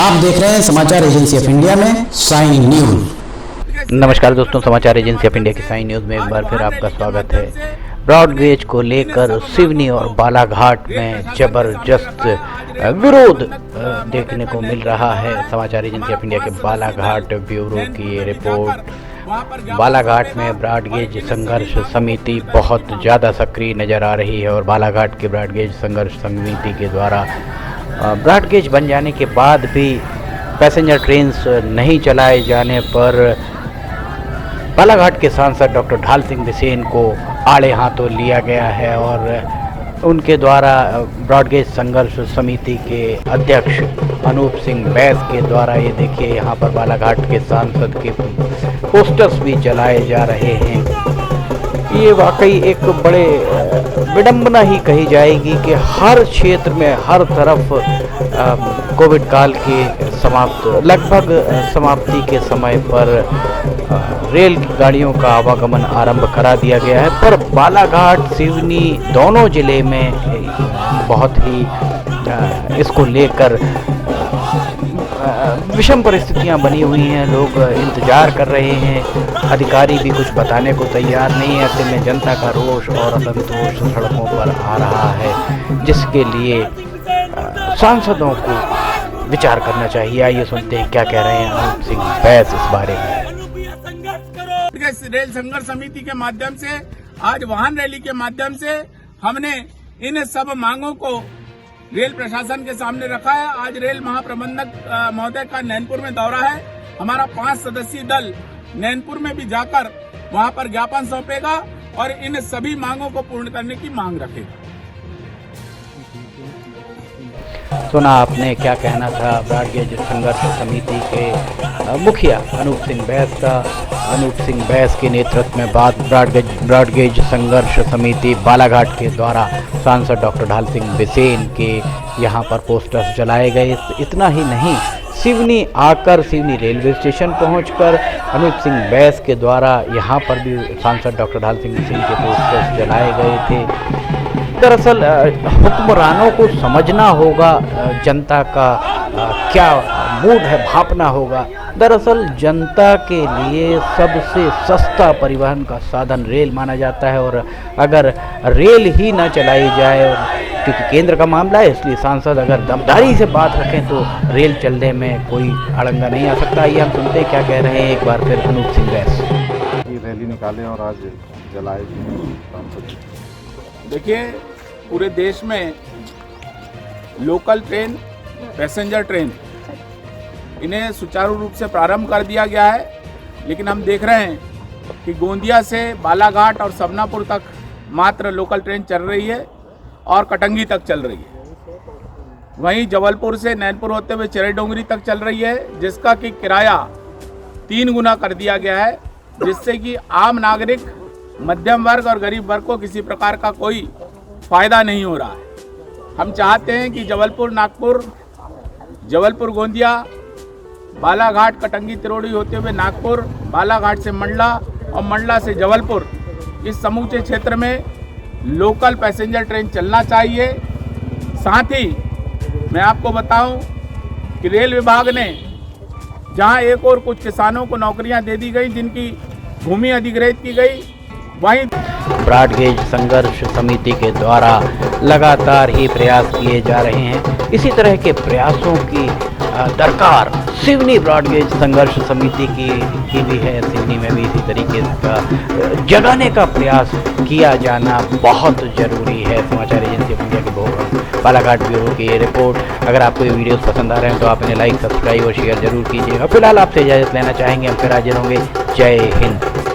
आप देख रहे हैं समाचार एजेंसी ऑफ इंडिया में साइन न्यूज। नमस्कार दोस्तों, समाचार एजेंसी ऑफ इंडिया की साइन न्यूज में एक बार फिर आपका स्वागत है। ब्रॉड गेज को लेकर सिवनी और बालाघाट में जबरदस्त विरोध देखने को मिल रहा है। समाचार एजेंसी ऑफ इंडिया के बालाघाट ब्यूरो की ये रिपोर्ट। बालाघाट में ब्रॉड गेज संघर्ष समिति बहुत ज़्यादा सक्रिय नज़र आ रही है और बालाघाट के ब्रॉड गेज संघर्ष समिति के द्वारा ब्रॉड गेज बन जाने के बाद भी पैसेंजर ट्रेन्स नहीं चलाए जाने पर बालाघाट के सांसद डॉक्टर ढाल सिंह बिसेन को आड़े हाथों लिया गया है और उनके द्वारा ब्रॉड गेज संघर्ष समिति के अध्यक्ष अनूप सिंह बैस के द्वारा ये देखिए यहाँ पर बालाघाट के सांसद के पोस्टर्स भी जलाए जा रहे हैं। ये वाकई एक बड़े विडंबना ही कही जाएगी कि हर क्षेत्र में हर तरफ कोविड काल के लगभग समाप्ति के समय पर रेल गाड़ियों का आवागमन आरंभ करा दिया गया है, पर बालाघाट सिवनी दोनों ज़िले में बहुत ही इसको लेकर विषम परिस्थितियां बनी हुई हैं। लोग इंतज़ार कर रहे हैं, अधिकारी भी कुछ बताने को तैयार नहीं है। ऐसे में जनता का रोष और असंतोष सड़कों पर आ रहा है, जिसके लिए सांसदों को विचार करना चाहिए। आइए सुनते हैं क्या कह रहे हैं अनूप सिंह बैस इस बारे में। रेल संघर्ष समिति के माध्यम से, आज वाहन रैली के माध्यम से हमने इन सब मांगों को रेल प्रशासन के सामने रखा है। आज रेल महाप्रबंधक महोदय का नैनपुर में दौरा है। हमारा 5 सदस्यीय दल नैनपुर में भी जाकर वहां पर ज्ञापन सौंपेगा और इन सभी मांगों को पूर्ण करने की मांग रखेगा। सुना आपने क्या कहना था ब्रॉड गेज संघर्ष समिति के मुखिया अनूप सिंह बैस का। अनूप सिंह बैस के नेतृत्व में ब्रॉड गेज संघर्ष समिति बालाघाट के द्वारा सांसद डॉक्टर ढाल सिंह बिसेन के यहाँ पर पोस्टर्स जलाए गए। इतना ही नहीं, सिवनी आकर सिवनी रेलवे स्टेशन पहुंचकर अनूप सिंह बैस के द्वारा यहाँ पर भी सांसद डॉक्टर ढाल सिंह बिसेन के पोस्टर्स जलाए गए थे। दरअसल हुक्मरानों को समझना होगा जनता का क्या मूड है, भापना होगा। दरअसल जनता के लिए सबसे सस्ता परिवहन का साधन रेल माना जाता है और अगर रेल ही न चलाई जाए, क्योंकि केंद्र का मामला है, इसलिए सांसद अगर दमदारी से बात रखें तो रेल चलने में कोई अड़ंगा नहीं आ सकता। ये हम सुनते क्या कह रहे हैं एक बार फिर अनूप सिंह बैस। रैली निकाले और आज जलाए। देखिए, पूरे देश में लोकल ट्रेन, पैसेंजर ट्रेन, इन्हें सुचारू रूप से प्रारंभ कर दिया गया है, लेकिन हम देख रहे हैं कि गोंदिया से बालाघाट और सबनापुर तक मात्र लोकल ट्रेन चल रही है और कटंगी तक चल रही है। वहीं जबलपुर से नैनपुर होते हुए चेरेडोंगरी तक चल रही है, जिसका कि किराया 3 गुना कर दिया गया है, जिससे कि आम नागरिक, मध्यम वर्ग और गरीब वर्ग को किसी प्रकार का कोई फायदा नहीं हो रहा है। हम चाहते हैं कि जबलपुर नागपुर, जबलपुर गोंदिया, बालाघाट कटंगी तिरोड़ी होते हुए नागपुर, बालाघाट से मंडला और मंडला से जबलपुर, इस समूचे क्षेत्र में लोकल पैसेंजर ट्रेन चलना चाहिए। साथ ही मैं आपको बताऊं कि रेल विभाग ने जहां एक और कुछ किसानों को नौकरियां दे दी गई, जिनकी भूमि अधिग्रहित की गई, वहीं ब्रॉड गेज संघर्ष समिति के द्वारा लगातार ही प्रयास किए जा रहे हैं। इसी तरह के प्रयासों की दरकार सिवनी ब्रॉड गेज संघर्ष समिति की भी है। सिवनी में भी इसी तरीके का जगाने का प्रयास किया जाना बहुत ज़रूरी है। समाचार एजेंसी ऑफ इंडिया की बालाघाट ब्यूरो की ये रिपोर्ट। अगर आपको ये वीडियोस पसंद आ रहे हैं तो आप इन्हें लाइक, सब्सक्राइब और शेयर जरूर कीजिएगा। फिलहाल आपसे इजाज़त लेना चाहेंगे, हम फिर हाजिर होंगे। जय हिंद।